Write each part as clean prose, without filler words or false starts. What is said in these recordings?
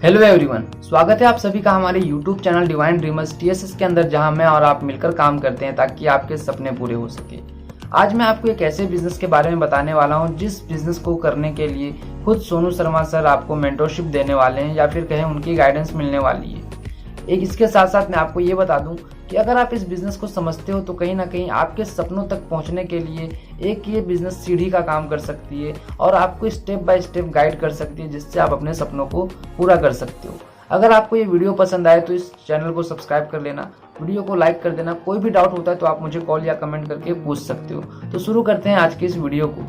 Hello everyone, स्वागत है आप सभी का हमारे YouTube channel divine dreamers TSS के अंदर, जहां मैं और आप मिलकर काम करते हैं ताकि आपके सपने पूरे हो सके। आज मैं आपको एक ऐसे बिजनेस के बारे में बताने वाला हूं जिस बिजनेस को करने के लिए खुद सोनू शर्मा सर आपको मेंटरशिप देने वाले हैं या फिर कहें उनकी गाइडेंस मिलने वाली है। एक इसके साथ साथ मैं आपको ये बता दूं कि अगर आप इस बिजनेस को समझते हो तो कहीं ना कहीं आपके सपनों तक पहुंचने के लिए एक ये बिजनेस सीढ़ी का काम कर सकती है और आपको स्टेप बाय स्टेप गाइड कर सकती है, जिससे आप अपने सपनों को पूरा कर सकते हो। अगर आपको ये वीडियो पसंद आए तो इस चैनल को सब्सक्राइब कर लेना, वीडियो को लाइक कर देना। कोई भी डाउट होता है तो आप मुझे कॉल या कमेंट करके पूछ सकते हो। तो शुरू करते हैं आज की इस वीडियो को।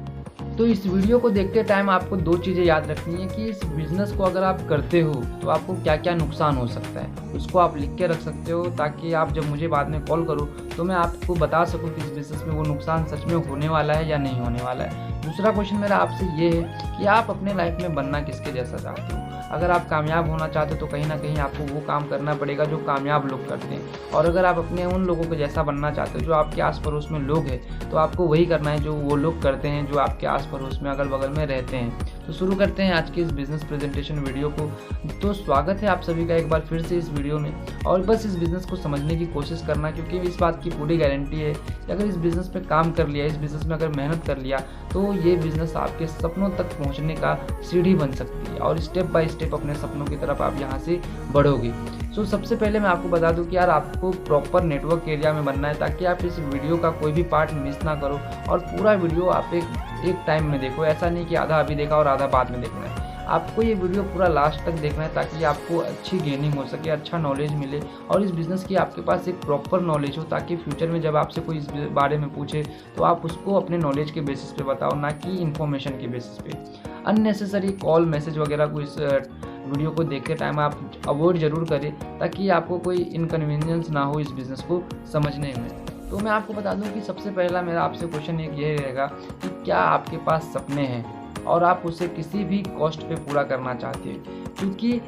तो इस वीडियो को देखते टाइम आपको दो चीज़ें याद रखनी है कि इस बिज़नेस को अगर आप करते हो तो आपको क्या क्या नुकसान हो सकता है, उसको आप लिख के रख सकते हो ताकि आप जब मुझे बाद में कॉल करो तो मैं आपको बता सकूं कि इस बिज़नेस में वो नुकसान सच में होने वाला है या नहीं होने वाला है। दूसरा क्वेश्चन मेरा आपसे ये है कि आप अपने लाइफ में बनना किसके जैसा चाहते हो। अगर आप कामयाब होना चाहते हो तो कहीं ना कहीं आपको वो काम करना पड़ेगा जो कामयाब लोग करते हैं, और अगर आप अपने उन लोगों के जैसा बनना चाहते हो जो आपके आस पड़ोस में लोग हैं तो आपको वही करना है जो वो लोग करते हैं जो आपके आस पड़ोस में अगल बगल में रहते हैं। तो शुरू करते हैं आज की इस बिज़नेस प्रेजेंटेशन वीडियो को। तो स्वागत है आप सभी का एक बार फिर से इस वीडियो में, और बस इस बिज़नेस को समझने की कोशिश करना, क्योंकि इस बात की पूरी गारंटी है कि अगर इस बिज़नेस पे काम कर लिया, इस बिज़नेस में अगर मेहनत कर लिया तो ये बिज़नेस आपके सपनों तक पहुंचने का सीढ़ी बन सकती है और स्टेप बाय स्टेप अपने सपनों की तरफ आप यहाँ से बढ़ोगे। सो सबसे पहले मैं आपको बता दूं कि यार आपको प्रॉपर नेटवर्क एरिया में बनना है ताकि आप इस वीडियो का कोई भी पार्ट मिस ना करो और पूरा वीडियो आप एक टाइम में देखो। ऐसा नहीं कि आधा अभी देखा और आधा बाद में देखना है। आपको ये वीडियो पूरा लास्ट तक देखना है ताकि आपको अच्छी गेनिंग हो सके, अच्छा नॉलेज मिले और इस बिज़नेस की आपके पास एक प्रॉपर नॉलेज हो, ताकि फ्यूचर में जब आपसे कोई इस बारे में पूछे तो आप उसको अपने नॉलेज के बेसिस पे बताओ, ना कि इन्फॉर्मेशन के बेसिस पे। अननेसेसरी कॉल मैसेज वगैरह को इस वीडियो को देखते टाइम आप अवॉइड जरूर करें ताकि आपको कोई इनकन्वीनियंस ना हो इस बिज़नेस को समझने में। तो मैं आपको बता दूं कि सबसे पहला मेरा आपसे क्वेश्चन एक ये रहेगा कि क्या आपके पास सपने हैं और आप उसे किसी भी कॉस्ट पे पूरा करना चाहते हैं, क्योंकि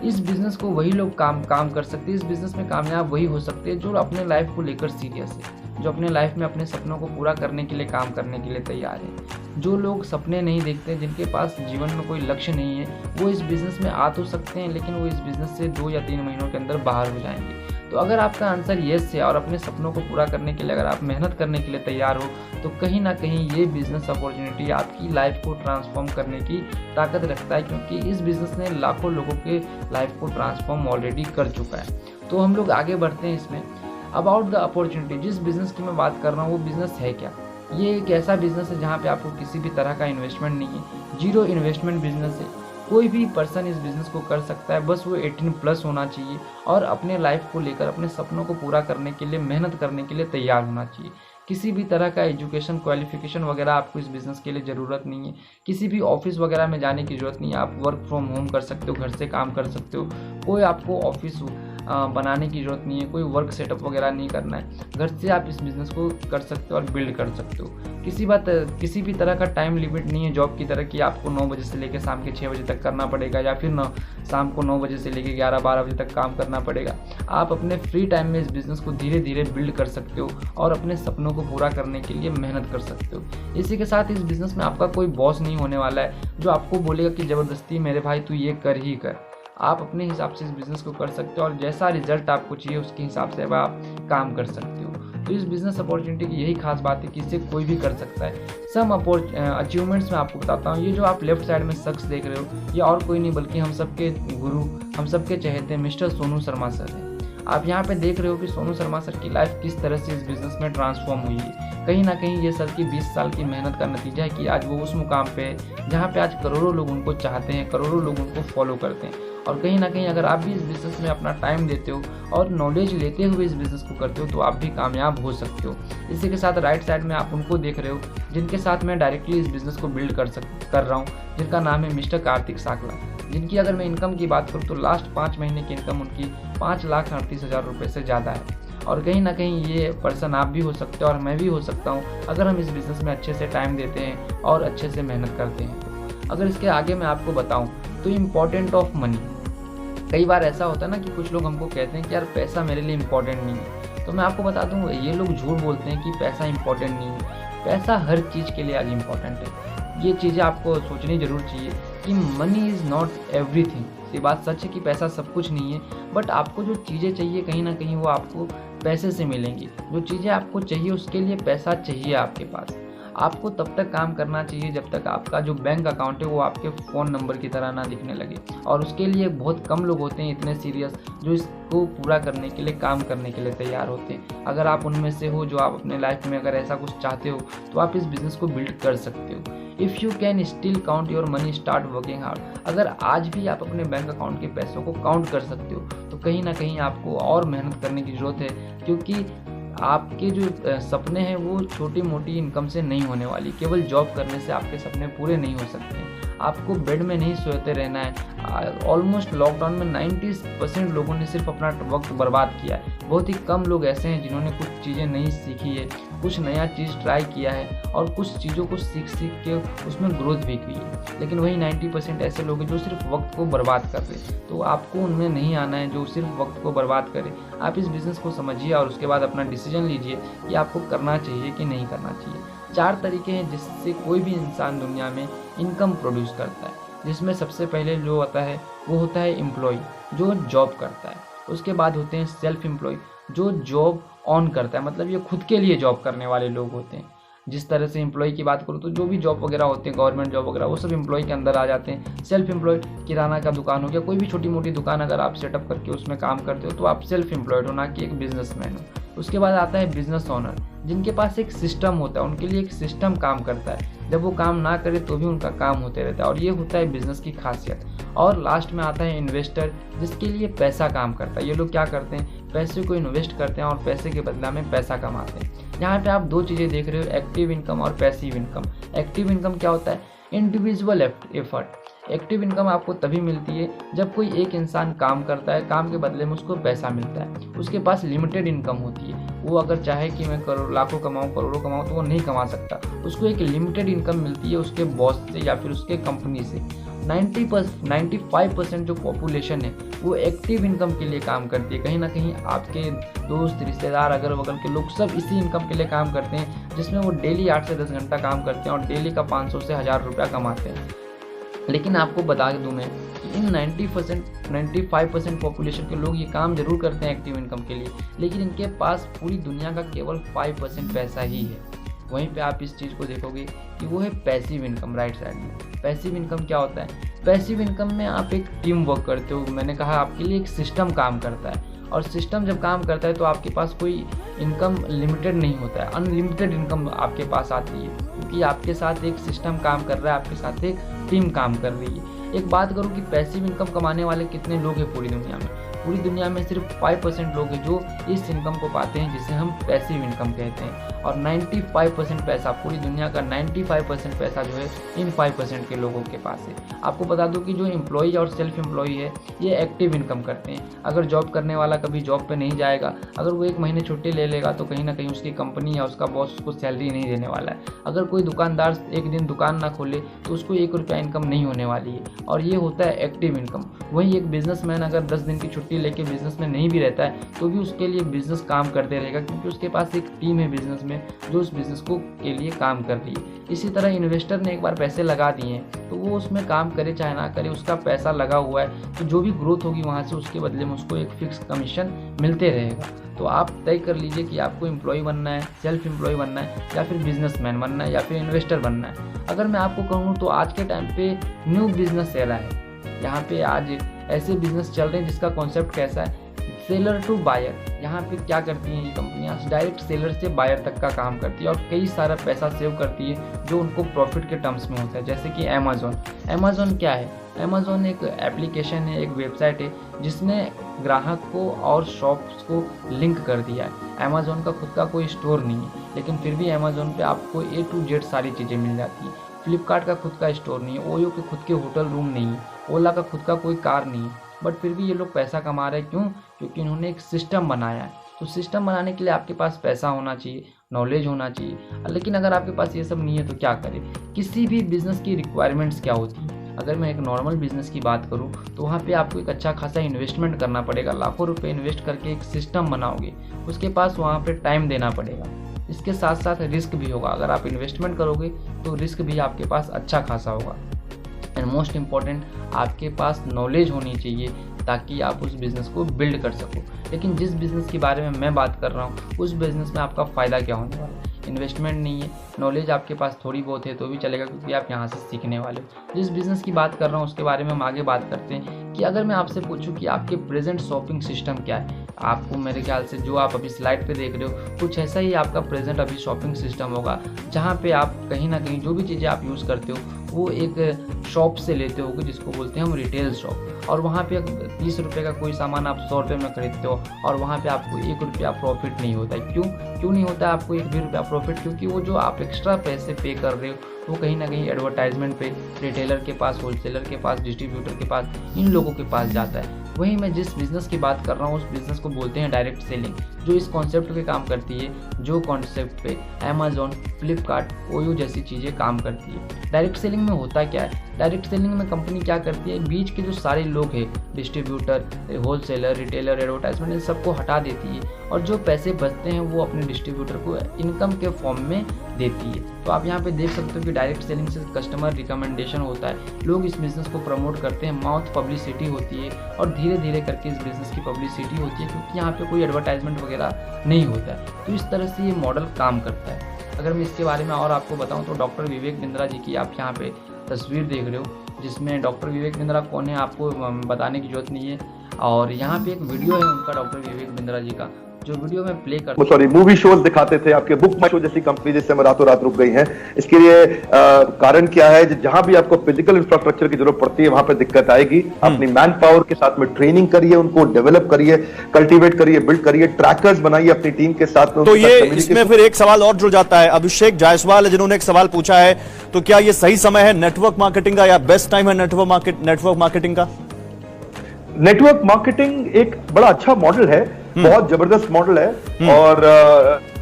इस बिज़नेस को वही लोग काम कर सकते हैं, इस बिज़नेस में कामयाब वही हो सकते हैं जो अपने लाइफ को लेकर सीरियस है, जो अपने लाइफ में अपने सपनों को पूरा करने के लिए काम करने के लिए तैयार है। जो लोग सपने नहीं देखते, जिनके पास जीवन में कोई लक्ष्य नहीं है, वो इस बिज़नेस में आ तो सकते हैं लेकिन वो इस बिज़नेस से 2 या 3 महीनों के अंदर बाहर हो जाएंगे। तो अगर आपका आंसर येस है और अपने सपनों को पूरा करने के लिए अगर आप मेहनत करने के लिए तैयार हो तो कहीं ना कहीं ये बिज़नेस अपॉर्चुनिटी आपकी लाइफ को ट्रांसफॉर्म करने की ताकत रखता है, क्योंकि इस बिज़नेस ने लाखों लोगों के लाइफ को ट्रांसफॉर्म ऑलरेडी कर चुका है। तो हम लोग आगे बढ़ते हैं इसमें। अबाउट द अपॉर्चुनिटी, जिस बिज़नेस की मैं बात कर रहा हूँ वो बिज़नेस है क्या। ये एक ऐसा बिज़नेस है जहाँ पे आपको किसी भी तरह का इन्वेस्टमेंट नहीं है, जीरो इन्वेस्टमेंट बिज़नेस है। कोई भी पर्सन इस बिज़नेस को कर सकता है, बस वो 18+ होना चाहिए और अपने लाइफ को लेकर अपने सपनों को पूरा करने के लिए मेहनत करने के लिए तैयार होना चाहिए। किसी भी तरह का एजुकेशन क्वालिफिकेशन वगैरह आपको इस बिज़नेस के लिए ज़रूरत नहीं है, किसी भी ऑफिस वगैरह में जाने की ज़रूरत नहीं है। आप वर्क फ्रॉम होम कर सकते हो, घर से काम कर सकते हो, कोई आपको ऑफिस बनाने की ज़रूरत नहीं है, कोई वर्क सेटअप वगैरह नहीं करना है। घर से आप इस बिज़नेस को कर सकते हो और बिल्ड कर सकते हो। किसी भी तरह का टाइम लिमिट नहीं है जॉब की तरह कि आपको 9 बजे से लेकर शाम के 6 बजे तक करना पड़ेगा या फिर शाम को 9 बजे से लेकर 11-12 बजे तक काम करना पड़ेगा। आप अपने फ्री टाइम में इस बिज़नेस को धीरे धीरे बिल्ड कर सकते हो और अपने सपनों को पूरा करने के लिए मेहनत कर सकते हो। इसी के साथ इस बिज़नेस में आपका कोई बॉस नहीं होने वाला है जो आपको बोलेगा कि ज़बरदस्ती मेरे भाई तू ये कर ही कर। आप अपने हिसाब से इस बिज़नेस को कर सकते हो और जैसा रिजल्ट आपको चाहिए उसके हिसाब से अब आप काम कर सकते हो। तो इस बिज़नेस अपॉर्चुनिटी की यही खास बात है कि इसे कोई भी कर सकता है। सम अचीवमेंट्स मैं आपको बताता हूँ। ये जो आप लेफ्ट साइड में शख्स देख रहे हो ये और कोई नहीं बल्कि हम सबके गुरु, हम सबके चहेते मिस्टर सोनू शर्मा सर हैं। आप यहाँ पे देख रहे हो कि सोनू शर्मा सर की लाइफ किस तरह से इस बिज़नेस में ट्रांसफॉर्म हुई है। कहीं ना कहीं ये सर की 20 साल की मेहनत का नतीजा है कि आज वो उस मुकाम पे है जहाँ पे आज करोड़ों लोग उनको चाहते हैं, करोड़ों लोग उनको फॉलो करते हैं। और कहीं ना कहीं अगर आप भी इस बिज़नेस में अपना टाइम देते हो और नॉलेज लेते हुए इस बिज़नेस को करते हो तो आप भी कामयाब हो सकते हो। इसी के साथ राइट साइड में आप उनको देख रहे हो जिनके साथ मैं डायरेक्टली इस बिज़नेस को बिल्ड कर रहा हूँ, जिनका नाम है मिस्टर कार्तिक साकला, जिनकी अगर मैं इनकम की बात करूँ तो लास्ट 5 महीने की इनकम उनकी 5,38,000 रुपये से ज़्यादा है। और कहीं ना कहीं ये पर्सन आप भी हो सकते हो और मैं भी हो सकता हूँ अगर हम इस बिज़नेस में अच्छे से टाइम देते हैं और अच्छे से मेहनत करते हैं। अगर इसके आगे मैं आपको बताऊँ तो इम्पॉर्टेंट ऑफ मनी। कई बार ऐसा होता है ना कि कुछ लोग हमको कहते हैं कि यार पैसा मेरे लिए इम्पॉर्टेंट नहीं है। तो मैं आपको बता दूँ ये लोग झूठ बोलते हैं कि पैसा इम्पॉर्टेंट नहीं है। पैसा हर चीज़ के लिए आज इम्पॉर्टेंट है। ये चीज़ें आपको सोचनी ज़रूर चाहिए कि मनी इज़ नॉट एवरीथिंग। ये बात सच है कि पैसा सब कुछ नहीं है, बट आपको जो चीज़ें चाहिए कहीं ना कहीं वो आपको पैसे से मिलेंगी। जो चीज़ें आपको चाहिए उसके लिए पैसा चाहिए आपके पास। आपको तब तक काम करना चाहिए जब तक आपका जो बैंक अकाउंट है वो आपके फ़ोन नंबर की तरह ना दिखने लगे, और उसके लिए बहुत कम लोग होते हैं इतने सीरियस जो इसको पूरा करने के लिए काम करने के लिए तैयार होते हैं। अगर आप उनमें से हो जो आप अपने लाइफ में अगर ऐसा कुछ चाहते हो तो आप इस बिज़नेस को बिल्ड कर सकते हो। If you can still count your money, start working hard. अगर आज भी आप अपने बैंक अकाउंट के पैसों को काउंट कर सकते हो तो कहीं ना कहीं आपको और मेहनत करने की ज़रूरत है, क्योंकि आपके जो सपने हैं वो छोटी मोटी इनकम से नहीं होने वाली। केवल जॉब करने से आपके सपने पूरे नहीं हो सकते। आपको बेड में नहीं सोते रहना है। ऑलमोस्ट लॉकडाउन में 90% लोगों ने सिर्फ अपना वक्त बर्बाद किया है। बहुत ही कम लोग ऐसे हैं जिन्होंने कुछ चीज़ें नई सीखी है, कुछ नया चीज़ ट्राई किया है और कुछ चीज़ों को सीख के उसमें ग्रोथ भी की है। लेकिन वही 90% ऐसे लोग हैं जो सिर्फ वक्त को बर्बाद कर रहे हैं। तो आपको उनमें नहीं आना है जो सिर्फ वक्त को बर्बाद करे। आप इस बिज़नेस को समझिए और उसके बाद अपना डिसीजन लीजिए कि आपको करना चाहिए कि नहीं करना चाहिए। 4 तरीके हैं जिससे कोई भी इंसान दुनिया में इनकम प्रोड्यूस करता है, जिसमें सबसे पहले जो आता है वो होता है एम्प्लॉय जो जॉब करता है। उसके बाद होते हैं सेल्फ एम्प्लॉय जो जॉब ऑन करता है, मतलब ये खुद के लिए जॉब करने वाले लोग होते हैं। जिस तरह से एम्प्लॉय की बात करूँ तो जो भी जॉब वगैरह होते हैं, गवर्नमेंट जॉब वगैरह, वो सब एम्प्लॉय के अंदर आ जाते हैं। सेल्फ एम्प्लॉयड किराना का दुकान हो गया, कोई भी छोटी मोटी दुकान अगर आप सेटअप करके उसमें काम करते हो तो आप सेल्फ एम्प्लॉयड हो, ना कि एक बिजनेसमैन हो। उसके बाद आता है बिजनेस ओनर, जिनके पास एक सिस्टम होता है, उनके लिए एक सिस्टम काम करता है। जब वो काम ना करे तो भी उनका काम होते रहता है, और ये होता है बिजनेस की खासियत। और लास्ट में आता है इन्वेस्टर, जिसके लिए पैसा काम करता है। ये लोग क्या करते हैं, पैसे को इन्वेस्ट करते हैं और पैसे के बदला में पैसा कमाते हैं। यहाँ पे आप 2 चीज़ें देख रहे हो, एक्टिव इनकम और पैसिव इनकम। एक्टिव इनकम क्या होता है, इंडिविजुअल एफर्ट। एक्टिव इनकम आपको तभी मिलती है जब कोई एक इंसान काम करता है, काम के बदले में उसको पैसा मिलता है। उसके पास लिमिटेड इनकम होती है, वो अगर चाहे कि मैं लाखों कमाऊँ, करोड़ों कमाऊँ, तो वो नहीं कमा सकता। उसको एक लिमिटेड इनकम मिलती है उसके बॉस से या फिर उसके कंपनी से। 95% जो पॉपुलेशन है वो एक्टिव इनकम के लिए काम करती है। कहीं ना कहीं आपके दोस्त, रिश्तेदार, अगल बगल के लोग सब इसी इनकम के लिए काम करते हैं, जिसमें वो डेली 8 से 10 घंटा काम करते हैं और डेली का 500 से 1000 रुपया कमाते हैं। लेकिन आपको बता दूं मैं कि इन 95% पॉपुलेशन के लोग ये काम जरूर करते हैं एक्टिव इनकम के लिए, लेकिन इनके पास पूरी दुनिया का केवल 5% पैसा ही है। वहीं पे आप इस चीज़ को देखोगे कि वो है पैसिव इनकम। राइट साइड में पैसिव इनकम क्या होता है, पैसिव इनकम में आप एक टीम वर्क करते हो। मैंने कहा आपके लिए एक सिस्टम काम करता है, और सिस्टम जब काम करता है तो आपके पास कोई इनकम लिमिटेड नहीं होता है, अनलिमिटेड इनकम आपके पास आती है, क्योंकि आपके साथ एक सिस्टम काम कर रहा है, आपके साथ एक टीम काम कर रही है। एक बात करूँ कि पैसिव इनकम कमाने वाले कितने लोग हैं पूरी दुनिया में। पूरी दुनिया में सिर्फ 5% लोग हैं जो इस इनकम को पाते हैं, जिसे हम पैसिव इनकम कहते हैं। और 95% पैसा, पूरी दुनिया का 95% पैसा जो है इन 5% के लोगों के पास है। आपको बता दूं कि जो एम्प्लॉई और सेल्फ एम्प्लॉई है ये एक्टिव इनकम करते हैं। अगर जॉब करने वाला कभी जॉब पे नहीं जाएगा, अगर वो 1 महीने छुट्टी ले लेगा तो कहीं ना कहीं उसकी कंपनी या उसका बॉस उसको सैलरी नहीं देने वाला है। अगर कोई दुकानदार एक दिन दुकान ना खोले तो उसको 1 रुपया इनकम नहीं होने वाली है, और ये होता है एक्टिव इनकम। वहीं एक बिजनेसमैन अगर 10 दिन की छुट्टी लेके बिजनेस में नहीं भी रहता है तो भी उसके लिए बिजनेस काम करते रहेगा, क्योंकि उसके पास एक टीम है बिजनेस में जो उस बिजनेस को के लिए काम कर रही है। इसी तरह इन्वेस्टर ने एक बार पैसे लगा दिए हैं तो वो उसमें काम करे चाहे ना करे, उसका पैसा लगा हुआ है, तो जो भी ग्रोथ होगी वहाँ से उसके बदले में उसको एक फिक्स कमीशन मिलते रहेगा। तो आप तय कर लीजिए कि आपको एम्प्लॉय बनना है, सेल्फ एम्प्लॉय बनना है, या फिर बिजनेसमैन बनना है, या फिर इन्वेस्टर बनना है। अगर मैं आपको कहूँ तो आज के टाइम पे न्यू बिजनेस एरा है। यहाँ पे आज ऐसे बिजनेस चल रहे हैं जिसका कॉन्सेप्ट कैसा है, सेलर टू बायर। यहाँ पे क्या करती हैं ये कंपनियाँ, डायरेक्ट सेलर से बायर तक का काम करती है और कई सारा पैसा सेव करती है जो उनको प्रॉफिट के टर्म्स में होता है। जैसे कि अमेज़ॉन क्या है, अमेज़ॉन एक एप्लीकेशन है, एक वेबसाइट है जिसने ग्राहक को और शॉप्स को लिंक कर दिया है। अमेज़ॉन का खुद का कोई स्टोर नहीं है, लेकिन फिर भी अमेज़ॉन पे आपको A to Z सारी चीज़ें मिल जाती है। फ्लिपकार्ट का खुद का स्टोर नहीं है, ओयो के खुद के होटल रूम नहीं है, ओला का खुद का कोई कार नहीं है, बट फिर भी ये लोग पैसा कमा रहे हैं। क्यों? क्योंकि इन्होंने एक सिस्टम बनाया है। तो सिस्टम बनाने के लिए आपके पास पैसा होना चाहिए, नॉलेज होना चाहिए। लेकिन अगर आपके पास ये सब नहीं है तो क्या करें। किसी भी बिजनेस की रिक्वायरमेंट्स क्या होती है, अगर मैं एक नॉर्मल बिजनेस की बात करूं तो वहाँ पे आपको एक अच्छा खासा इन्वेस्टमेंट करना पड़ेगा। लाखों रुपए इन्वेस्ट करके एक सिस्टम बनाओगे, उसके पास वहाँ पे टाइम देना पड़ेगा। इसके साथ साथ रिस्क भी होगा। अगर आप इन्वेस्टमेंट करोगे तो रिस्क भी आपके पास अच्छा खासा होगा। एंड मोस्ट इम्पॉर्टेंट आपके पास नॉलेज होनी चाहिए ताकि आप उस बिज़नेस को बिल्ड कर सको। लेकिन जिस बिज़नेस के बारे में मैं बात कर रहा हूँ उस बिज़नेस में आपका फ़ायदा क्या होने वाला है? इन्वेस्टमेंट नहीं है, नॉलेज आपके पास थोड़ी बहुत है तो भी चलेगा क्योंकि आप यहाँ से सीखने वाले हो। जिस बिज़नेस की बात कर रहा हूँ उसके बारे में हम आगे बात करते हैं कि अगर मैं आपसे पूछूं कि आपके प्रेजेंट शॉपिंग सिस्टम क्या है, आपको मेरे ख्याल से जो आप अभी स्लाइड पे देख रहे हो कुछ ऐसा ही आपका प्रेजेंट अभी शॉपिंग सिस्टम होगा, जहाँ पे आप कहीं ना कहीं जो भी चीज़ें आप यूज़ करते हो वो एक शॉप से लेते होगे जिसको बोलते हैं हम रिटेल शॉप, और वहाँ पे 30 रुपये का कोई सामान आप 100 रुपये में खरीदते हो और वहाँ पे आपको 1 रुपया प्रॉफिट नहीं होता है। क्यों नहीं होता है आपको 1 भी रुपया प्रॉफिट? क्योंकि वो जो आप एक्स्ट्रा पैसे पे कर रहे हो वो कहीं ना कहीं एडवर्टाइजमेंट पे रिटेलर के पास, होलसेलर के पास, डिस्ट्रीब्यूटर के पास, इन लोगों के पास जाता है। वहीं मैं जिस बिज़नेस की बात कर रहा हूँ उस बिज़नेस को बोलते हैं डायरेक्ट सेलिंग, जो इस कॉन्सेप्ट पे काम करती है, जो कॉन्सेप्ट पे अमेज़ॉन, फ्लिपकार्ट, ओयो जैसी चीज़ें काम करती है। डायरेक्ट सेलिंग में होता क्या है? डायरेक्ट सेलिंग में कंपनी क्या करती है, बीच के जो सारे लोग हैं, डिस्ट्रीब्यूटर, होलसेलर, रिटेलर, एडवर्टाइजमेंट, इन सबको हटा देती है और जो पैसे बचते हैं वो अपने डिस्ट्रीब्यूटर को इनकम के फॉर्म में देती है। तो आप यहाँ पे देख सकते हो कि डायरेक्ट सेलिंग से कस्टमर रिकमेंडेशन होता है, लोग इस बिज़नेस को प्रमोट करते हैं, माउथ पब्लिसिटी होती है और धीरे धीरे करके इस बिज़नेस की पब्लिसिटी होती है क्योंकि यहाँ पे कोई एडवर्टाइजमेंट वगैरह नहीं होता है। तो इस तरह से ये मॉडल काम करता है। अगर मैं इसके बारे में और आपको बताऊं तो डॉक्टर विवेक बिंद्रा जी की आप यहाँ पे तस्वीर देख रहे हो, जिसमें डॉक्टर विवेक बिंद्रा कौन है आपको बताने की जरूरत नहीं है, और यहाँ पे एक वीडियो है उनका डॉक्टर विवेक बिंद्रा जी का, जो वीडियो में प्ले करते सॉरी मूवी शोज दिखाते थे, आपके बुक माई शो जैसी कंपनी जिससे हम रातों रात रुक गई हैं। इसके लिए कारण क्या है? जहां भी आपको फिजिकल इंफ्रास्ट्रक्चर की जरूरत पड़ती है वहां पे दिक्कत आएगी। अपनी मैन पावर के साथ में ट्रेनिंग करिए, उनको डेवलप करिए, कल्टीवेट करिए, बिल्ड करिए, ट्रैकर्स बनाइए अपनी टीम के साथ। तो ये इसमें फिर एक सवाल और जुड़ जाता है, अभिषेक जायसवाल है जिन्होंने एक सवाल पूछा है, तो क्या ये सही समय है नेटवर्क मार्केटिंग का या बेस्ट टाइम है नेटवर्क मार्केटिंग का? नेटवर्क मार्केटिंग एक बड़ा अच्छा मॉडल है, बहुत जबरदस्त मॉडल है। और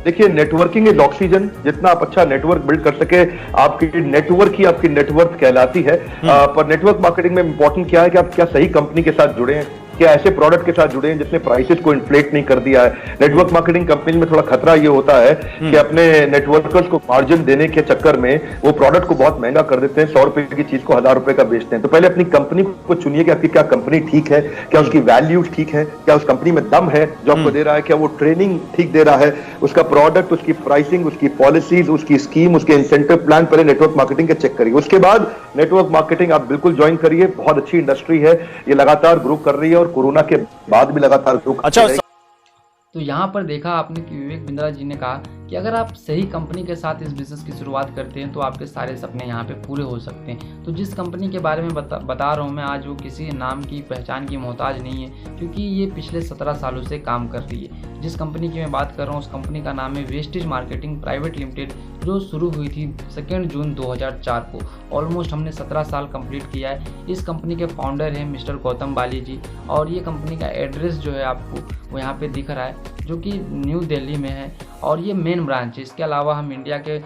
देखिए नेटवर्किंग इज ऑक्सीजन, जितना आप अच्छा नेटवर्क बिल्ड कर सके आपकी नेटवर्क ही आपकी नेटवर्थ कहलाती है। पर नेटवर्क मार्केटिंग में इंपॉर्टेंट क्या है कि आप क्या सही कंपनी के साथ जुड़े हैं, क्या ऐसे प्रोडक्ट के साथ जुड़े हैं जिसने प्राइसेस को इन्फ्लेट नहीं कर दिया है। नेटवर्क मार्केटिंग कंपनी में थोड़ा खतरा ये होता है कि अपने नेटवर्कर्स को मार्जिन देने के चक्कर में वो प्रोडक्ट को बहुत महंगा कर देते हैं, 100 रुपए की चीज को 1000 रुपए का बेचते हैं। तो पहले अपनी कंपनी को चुनिए कि आपकी क्या कंपनी ठीक है, क्या उसकी वैल्यू ठीक है, क्या उस कंपनी में दम है जो आपको दे रहा है, क्या वो ट्रेनिंग ठीक दे रहा है, उसका प्रोडक्ट, उसकी प्राइसिंग, उसकी पॉलिसीज, उसकी स्कीम, उसके इंसेंटिव प्लान, पहले नेटवर्क मार्केटिंग के चेक करिए। उसके बाद नेटवर्क मार्केटिंग आप बिल्कुल ज्वाइन करिए, बहुत अच्छी इंडस्ट्री है, ये लगातार ग्रो कर रही है और कोरोना के बाद भी लगातार ग्रो कर रही है। तो यहाँ पर देखा आपने कि विवेक बिंद्रा जी ने कहा कि अगर आप सही कंपनी के साथ इस बिज़नेस की शुरुआत करते हैं तो आपके सारे सपने यहाँ पे पूरे हो सकते हैं। तो जिस कंपनी के बारे में बता रहा हूँ मैं आज, वो किसी नाम की पहचान की मोहताज नहीं है क्योंकि ये पिछले 17 सालों से काम कर रही है। जिस कंपनी की मैं बात कर रहा हूँ उस कंपनी का नाम है वेस्टेज मार्केटिंग प्राइवेट लिमिटेड, जो शुरू हुई थी 2 जून 2004 को। ऑलमोस्ट हमने 17 साल कंप्लीट किया है। इस कंपनी के फाउंडर हैं मिस्टर गौतम बाली जी, और ये कंपनी का एड्रेस जो है आपको वो यहाँ पे दिख रहा है, जो कि न्यू दिल्ली में है और ये मेन ब्रांच है। इसके अलावा हम इंडिया के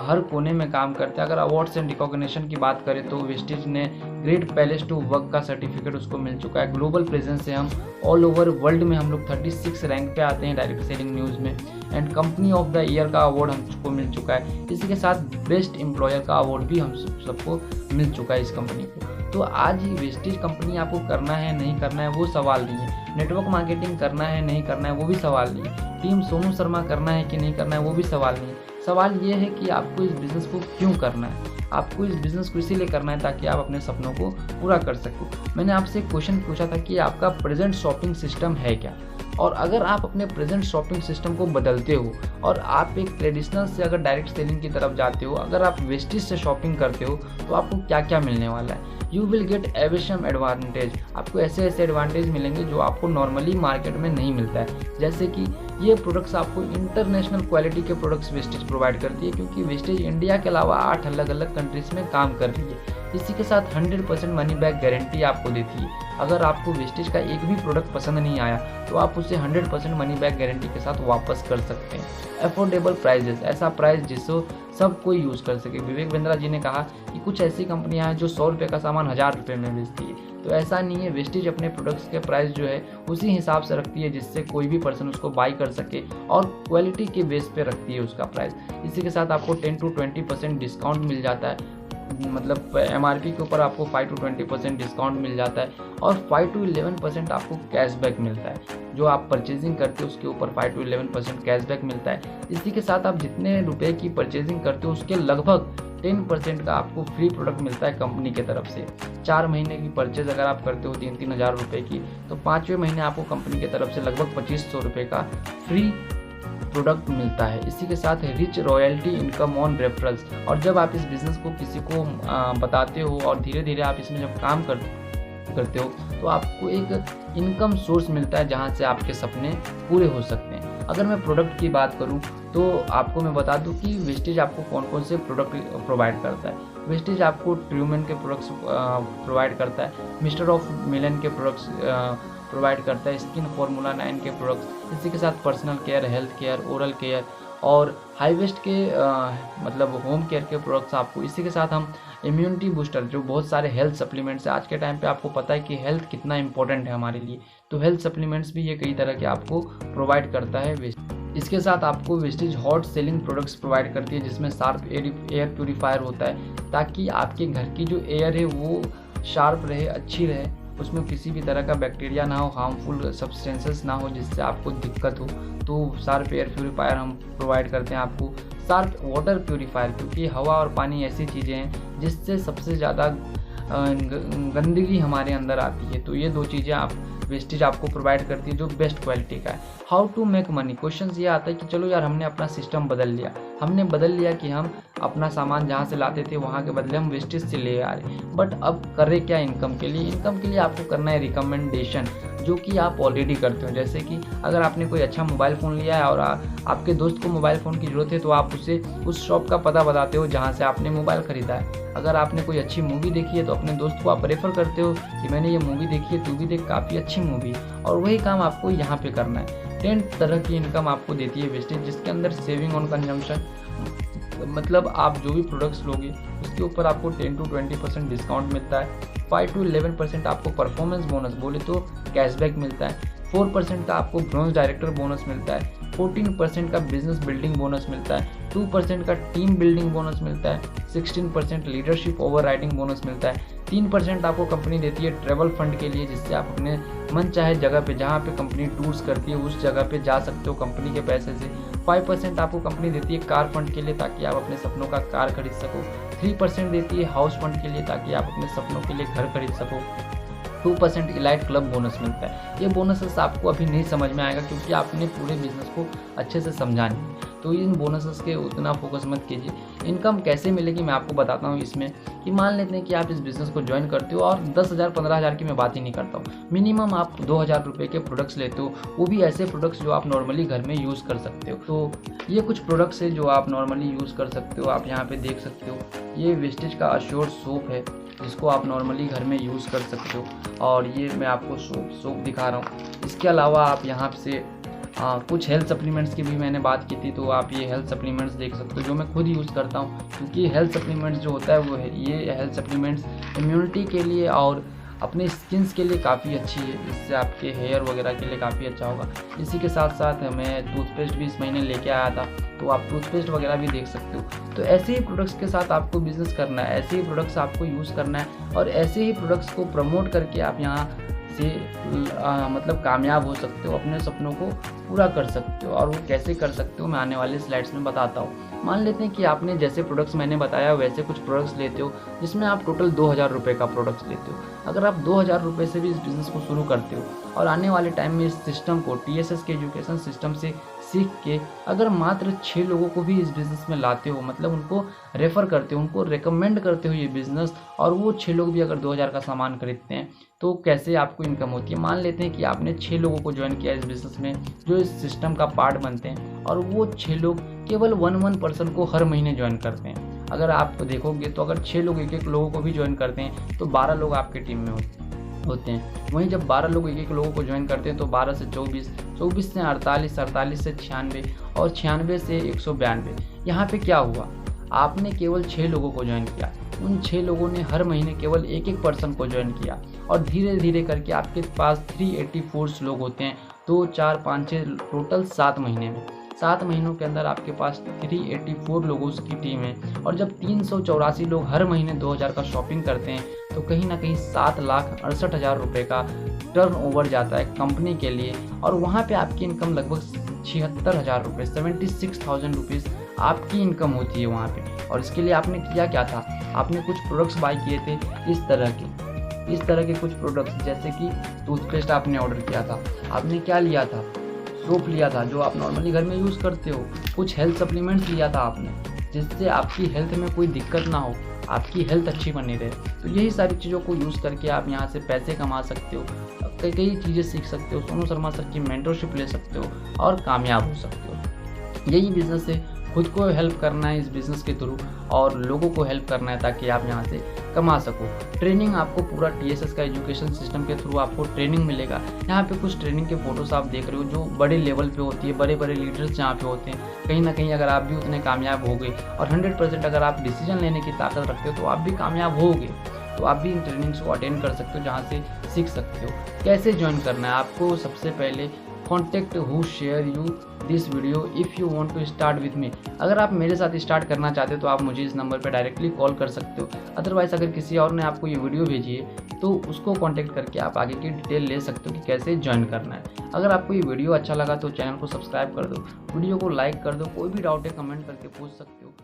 हर कोने में काम करते हैं। अगर अवार्ड्स एंड रिकॉग्निशन की बात करें तो वेस्टेज ने ग्रेट पैलेस टू वर्क का सर्टिफिकेट उसको मिल चुका है। ग्लोबल प्रेजेंस है, हम ऑल ओवर वर्ल्ड में हम लोग 36 रैंक पे आते हैं डायरेक्ट सेलिंग न्यूज़ में, and company of the year का अवार्ड हमको मिल चुका है। इसी के साथ बेस्ट एम्प्लॉयर का अवार्ड भी हम सबको मिल चुका है इस कंपनी को। तो आज ही वेस्टेज कंपनी आपको करना है नहीं करना है वो सवाल नहीं है, नेटवर्क मार्केटिंग करना है नहीं करना है वो भी सवाल नहीं है, टीम सोनू शर्मा करना है कि नहीं करना है वो भी सवाल नहीं है। सवाल ये है कि आपको इस बिज़नेस को क्यों करना है। आपको इस बिज़नेस को इसीलिए करना है ताकि आप अपने सपनों को पूरा कर सको। मैंने आपसे एक क्वेश्चन पूछा था कि आपका प्रेजेंट शॉपिंग सिस्टम है क्या, और अगर आप अपने प्रेजेंट शॉपिंग सिस्टम को बदलते हो और आप एक ट्रेडिशनल से अगर डायरेक्ट सेलिंग की तरफ जाते हो, अगर आप वेस्टेज से शॉपिंग करते हो तो आपको क्या क्या मिलने वाला है। यू विल गेट एविशम एडवांटेज, आपको ऐसे ऐसे एडवांटेज मिलेंगे जो आपको नॉर्मली मार्केट में नहीं मिलता है। जैसे कि ये प्रोडक्ट्स आपको इंटरनेशनल क्वालिटी के प्रोडक्ट्स वेस्टेज प्रोवाइड करती है, क्योंकि वेस्टेज इंडिया के अलावा 8 अलग अलग कंट्रीज में काम कर रही है। इसी के साथ 100% मनी बैक गारंटी आपको देती है। अगर आपको वेस्टेज का एक भी प्रोडक्ट पसंद नहीं आया तो आप उसे 100% मनी बैक गारंटी के साथ वापस कर सकते हैं। अफोर्डेबल प्राइजेस, ऐसा प्राइस जिसको सब कोई यूज़ कर सके। विवेक बिंद्रा जी ने कहा कि कुछ ऐसी कंपनियां हैं जो 100 रुपये का सामान 1000 रुपये में बेचती है, तो ऐसा नहीं है। वेस्टेज अपने प्रोडक्ट्स के प्राइस जो है उसी हिसाब से रखती है जिससे कोई भी पर्सन उसको बाई कर सके, और क्वालिटी के बेस पे रखती है उसका प्राइस। इसी के साथ आपको 10 to 20% डिस्काउंट मिल जाता है मतलब MRP के ऊपर आपको 5 to 20% डिस्काउंट मिल जाता है और 5 to 11% आपको कैशबैक मिलता है। जो आप परचेजिंग करते हो उसके ऊपर 5 to 11% कैशबैक मिलता है। इसी के साथ आप जितने रुपए की परचेजिंग करते हो उसके लगभग 10% का आपको फ्री प्रोडक्ट मिलता है कंपनी के तरफ से। 4 महीने की परचेज अगर आप करते हो 3-3 हज़ार रुपये की, तो 5वें महीने आपको कंपनी की तरफ से लगभग 2500 रुपये का फ्री प्रोडक्ट मिलता है। इसी के साथ rich royalty income on referrals, और जब आप इस बिज़नेस को किसी को बताते हो और धीरे धीरे आप इसमें जब काम करते हो तो आपको एक इनकम सोर्स मिलता है जहां से आपके सपने पूरे हो सकते हैं। अगर मैं प्रोडक्ट की बात करूं तो आपको मैं बता दूं कि वेस्टेज आपको कौन कौन से प्रोडक्ट प्रोवाइड करता है। वेस्टेज आपको ट्रूमैन के प्रोडक्ट्स प्रोवाइड करता है, मिस्टर ऑफ मिलन के प्रोडक्ट्स प्रोवाइड करता है, स्किन फॉर्मूला 9 के प्रोडक्ट्स, इसी के साथ personal care, health care, oral care और हाई वेस्ट के मतलब होम केयर के प्रोडक्ट्स आपको। इसी के साथ हम इम्यूनिटी बूस्टर, जो बहुत सारे हेल्थ सप्लीमेंट्स है, आज के टाइम पे आपको पता है कि हेल्थ कितना इंपॉर्टेंट है हमारे लिए, तो हेल्थ सप्लीमेंट्स भी ये कई तरह के आपको प्रोवाइड करता है वेस्टेज। इसके साथ आपको wastage hot selling products provide करती है जिसमें शार्प एयर प्यूरीफायर होता है ताकि आपके घर की जो एयर है वो शार्प रहे, अच्छी रहे, उसमें किसी भी तरह का बैक्टीरिया ना हो, हार्मफुल सब्सटेंसेस ना हो जिससे आपको दिक्कत हो। तो शार्प एयर प्यूरीफायर हम प्रोवाइड करते हैं आपको। शार्प वाटर प्यूरीफायर, क्योंकि हवा और पानी ऐसी चीज़ें हैं जिससे सबसे ज़्यादा गंदगी हमारे अंदर आती है, तो ये 2 चीज़ें आप वेस्टेज आपको प्रोवाइड करती है जो बेस्ट क्वालिटी का है। How to make money, question ये आता है कि चलो यार हमने अपना सिस्टम बदल लिया, हमने बदल लिया कि हम अपना सामान जहाँ से लाते थे वहाँ के बदले हम वेस्टेज से ले आ रहे, बट अब करें क्या इनकम के लिए। इनकम के लिए आपको करना है रिकमेंडेशन, जो कि आप ऑलरेडी करते हो। जैसे कि अगर आपने कोई अच्छा मोबाइल फ़ोन लिया है और आपके दोस्त को मोबाइल फ़ोन की ज़रूरत है तो आप उसे उस शॉप का पता बताते हो जहाँ से आपने मोबाइल ख़रीदा है। अगर आपने कोई अच्छी मूवी देखी है तो अपने दोस्त को आप रेफ़र करते हो कि मैंने ये मूवी देखी है, तू भी देख, काफ़ी अच्छी मूवी है। और वही काम आपको यहाँ पे करना है। 10 तरह की इनकम आपको देती है वेस्टेज, जिसके अंदर सेविंग ऑन कंजम्पशन, मतलब आप जो भी प्रोडक्ट्स लोगे उसके ऊपर आपको 10 to 20% डिस्काउंट मिलता है। 5 to 11% आपको परफॉर्मेंस बोनस, बोले तो कैशबैक मिलता है। 4% का आपको ब्रॉन्ज डायरेक्टर बोनस मिलता है। 14% का बिजनेस बिल्डिंग बोनस मिलता है। 2% का टीम बिल्डिंग बोनस मिलता है। 16% लीडरशिप ओवर राइडिंग बोनस मिलता है। 3% आपको कंपनी देती है ट्रैवल फंड के लिए, जिससे आप अपने मन चाहे जगह पे, जहाँ पे कंपनी टूर्स करती है उस जगह पे जा सकते हो कंपनी के पैसे से। 5% आपको कंपनी देती है कार फंड के लिए ताकि आप अपने सपनों का कार खरीद सको। 3% देती है हाउस फंड के लिए ताकि आप अपने सपनों के लिए घर खरीद सको। 2% इलाइट क्लब बोनस मिलता है। ये बोनसेस आपको अभी नहीं समझ में आएगा क्योंकि आपने पूरे बिजनेस को अच्छे से समझा नहीं, तो इन बोनसेस के उतना फोकस मत कीजिए। इनकम कैसे मिलेगी मैं आपको बताता हूँ इसमें, कि मान लेते हैं कि आप इस बिज़नेस को ज्वाइन करते हो और 10,000 15,000 की मैं बात ही नहीं करता हूँ, मिनिमम आप 2,000 रुपये के प्रोडक्ट्स लेते हो, वो भी ऐसे प्रोडक्ट्स जो आप नॉर्मली घर में यूज़ कर सकते हो। तो ये कुछ प्रोडक्ट्स है जो आप नॉर्मली यूज़ कर सकते हो। आप यहाँ पे देख सकते हो, ये वेस्टेज का अश्योर सोप है जिसको आप नॉर्मली घर में यूज़ कर सकते हो, और ये मैं आपको सोप दिखा रहा हूँ। इसके अलावा आप यहाँ से कुछ हेल्थ सप्लीमेंट्स की भी मैंने बात की थी, तो आप ये हेल्थ सप्लीमेंट्स देख सकते हो जो मैं खुद यूज़ करता हूँ, क्योंकि हेल्थ सप्लीमेंट्स जो होता है वो है, ये हेल्थ सप्लीमेंट्स इम्यूनिटी के लिए और अपने स्किन्स के लिए काफ़ी अच्छी है, इससे आपके हेयर वगैरह के लिए काफ़ी अच्छा होगा। इसी के साथ साथ मैं टूथपेस्ट भी इस महीने लेके आया था, तो आप टूथपेस्ट वगैरह भी देख सकते हो। तो ऐसे ही प्रोडक्ट्स के साथ आपको बिजनेस करना है, ऐसे ही प्रोडक्ट्स आपको यूज़ करना है और ऐसे ही प्रोडक्ट्स को प्रमोट करके आप यहाँ से मतलब कामयाब हो सकते हो, अपने सपनों को पूरा कर सकते हो। और वो कैसे कर सकते हो मैं आने वाले स्लाइड्स में बताता हूँ। मान लेते हैं कि आपने जैसे प्रोडक्ट्स मैंने बताया वैसे कुछ प्रोडक्ट्स लेते हो जिसमें आप टोटल 2,000 रुपये का प्रोडक्ट्स लेते हो। अगर आप 2,000 रुपये से भी इस बिज़नेस को शुरू करते हो और आने वाले टाइम में इस सिस्टम को TSS के एजुकेशन सिस्टम से सीख के अगर मात्र 6 लोगों को भी इस बिज़नेस में लाते हो, मतलब उनको रेफ़र करते हो, उनको रेकमेंड करते हो ये बिज़नेस, और वो 6 लोग भी अगर 2,000 का सामान खरीदते हैं, तो कैसे आपको इनकम होती है। मान लेते हैं कि आपने 6 लोगों को ज्वाइन किया इस बिज़नेस में जो इस सिस्टम का पार्ट बनते हैं, और वो 6 लोग केवल 1 पर्सन को हर महीने ज्वाइन करते हैं। अगर आप देखोगे तो अगर 6 लोग एक लोगों को भी ज्वाइन करते हैं तो 12 लोग आपके टीम में होते हैं। वहीं जब 12 लोग एक लोगों को ज्वाइन करते हैं तो 12 से 24, 24 से 48, 48 से 96 और 96 से 192। यहाँ पे क्या हुआ, आपने केवल 6 लोगों को ज्वाइन किया, उन 6 लोगों ने हर महीने केवल एक पर्सन को ज्वाइन किया, और धीरे धीरे करके आपके पास 384 लोग होते हैं, 2, 4, 5, 6 टोटल 7 महीने में 7 महीनों के अंदर आपके पास 384 लोगों की टीम है, और जब 384 लोग हर महीने 2000 का शॉपिंग करते हैं तो कहीं ना कहीं 7,68,000 रुपये का टर्नओवर जाता है कंपनी के लिए, और वहाँ पे आपकी इनकम लगभग 76,000 रुपये 76,000 रुपीज़ आपकी इनकम होती है वहाँ पे। और इसके लिए आपने किया क्या था, आपने कुछ प्रोडक्ट्स बाय किए थे इस तरह के कुछ प्रोडक्ट्स, जैसे कि टूथपेस्ट आपने ऑर्डर किया था, आपने क्या लिया था, सोप लिया था जो आप नॉर्मली घर में यूज़ करते हो, कुछ हेल्थ सप्लीमेंट्स लिया था आपने, जिससे आपकी हेल्थ में कोई दिक्कत ना हो, आपकी हेल्थ अच्छी बनी रहे। तो यही सारी चीज़ों को यूज़ करके आप यहाँ से पैसे कमा सकते हो, कई चीज़ें सीख सकते हो, सोनू शर्मा सर की मेंटरशिप ले सकते हो और कामयाब हो सकते हो। यही बिज़नेस है, खुद को हेल्प करना है इस बिज़नेस के थ्रू और लोगों को हेल्प करना है ताकि आप यहाँ से कमा सको। ट्रेनिंग आपको पूरा TSS का एजुकेशन सिस्टम के थ्रू आपको ट्रेनिंग मिलेगा। यहाँ पे कुछ ट्रेनिंग के फोटोस आप देख रहे हो जो बड़े लेवल पे होती है, बड़े बड़े लीडर्स जहाँ पे होते हैं। कहीं ना कहीं अगर आप भी उतने कामयाब हो गए और 100% अगर आप डिसीजन लेने की ताकत रखते हो तो आप भी कामयाब होगे। तो आप भी इन ट्रेनिंग्स को अटेंड कर सकते हो, जहाँ से सीख सकते हो। कैसे ज्वाइन करना है आपको, सबसे पहले contact who share you this video if you want to start with me. अगर आप मेरे साथ स्टार्ट करना चाहते हो तो आप मुझे इस नंबर पर डायरेक्टली कॉल कर सकते हो। अदरवाइज़ अगर किसी और ने आपको ये वीडियो भेजी है तो उसको कॉन्टेक्ट करके आप आगे की डिटेल ले सकते हो कि कैसे ज्वाइन करना है। अगर आपको ये वीडियो अच्छा लगा तो चैनल को सब्सक्राइब कर दो, वीडियो को लाइक कर दो, कोई भी डाउट है कमेंट करके पूछ सकते हो।